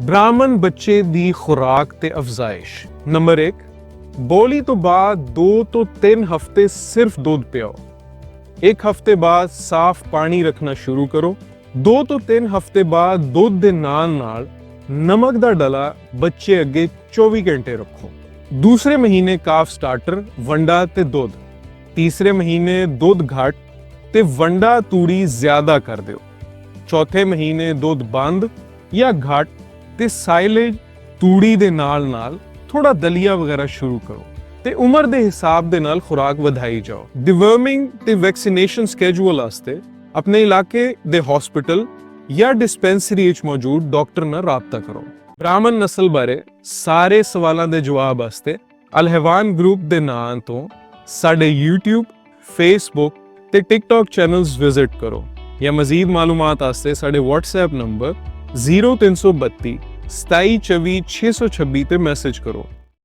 ਬ੍ਰਾਹਮਣ ਬੱਚੇ ਦੀ ਖੁਰਾਕ ਤੇ ਅਫਜ਼ਾਇਸ਼। ਨੰਬਰ 1, ਬੋਲੀ ਤੋਂ ਬਾਅਦ 2 ਤੋਂ 3 ਹਫ਼ਤੇ ਸਿਰਫ ਦੁੱਧ ਪਿਓ। 1 ਹਫ਼ਤੇ ਬਾਅਦ ਸਾਫ਼ ਪਾਣੀ ਰੱਖਣਾ ਸ਼ੁਰੂ ਕਰੋ। 2 ਤੋਂ 3 ਹਫ਼ਤੇ ਬਾਅਦ ਦੁੱਧ ਦੇ ਨਾਲ ਨਮਕ ਦਾ ਡਲਾ ਬੱਚੇ ਅੱਗੇ 24 ਘੰਟੇ ਰੱਖੋ। ਦੂਸਰੇ ਮਹੀਨੇ ਕਾਫ ਸਟਾਰਟਰ, ਵੰਡਾ ਤੇ ਦੁੱਧ। ਤੀਸਰੇ ਮਹੀਨੇ ਦੁੱਧ ਘੱਟ ਤੇ ਵੰਡਾ ਤੂੜੀ ਜ਼ਿਆਦਾ ਕਰ ਦਿਓ। ਚੌਥੇ ਮਹੀਨੇ ਦੁੱਧ ਬੰਦ ਜਾਂ ਘੱਟ ਤੇ ਸਾਈਲੇਜ ਤੂੜੀ ਦੇ ਨਾਲ ਥੋੜਾ ਦਲੀਆ ਵਗੈਰਾ ਸ਼ੁਰੂ ਕਰੋ ਤੇ ਉਮਰ ਦੇ ਹਿਸਾਬ ਦੇ ਨਾਲ ਖੁਰਾਕ ਵਧਾਈ ਜਾਓ। ਡਿਵਰਮਿੰਗ ਤੇ ਵੈਕਸੀਨੇਸ਼ਨ ਸਕੇਜੂਲ ਵਾਸਤੇ ਆਪਣੇ ਇਲਾਕੇ ਦੇ ਹਸਪੀਟਲ ਜਾਂ ਡਿਸਪੈਂਸਰੀ ਵਿੱਚ ਮੌਜੂਦ ਡਾਕਟਰ ਨਾਲ ਰਾਬਤਾ ਕਰੋ। ਬ੍ਰਾਹਮਣ ਨਸਲ ਬਾਰੇ ਸਾਰੇ ਸਵਾਲਾਂ ਦੇ ਜਵਾਬ ਵਾਸਤੇ ਅਲ-ਹਵਾਨ ਗਰੁੱਪ ਦੇ ਨਾਂ ਤੋਂ ਸਾਡੇ YouTube, Facebook ਤੇ TikTok ਚੈਨਲਸ ਵਿਜ਼ਿਟ ਕਰੋ ਜਾਂ ਮਜ਼ੀਦ ਮਾਲੂਮਾਤ ਵਾਸਤੇ ਸਾਡੇ WhatsApp ਨੰਬਰ 0332 2724 626 ਤੇ ਮੈਸੇਜ ਕਰੋ।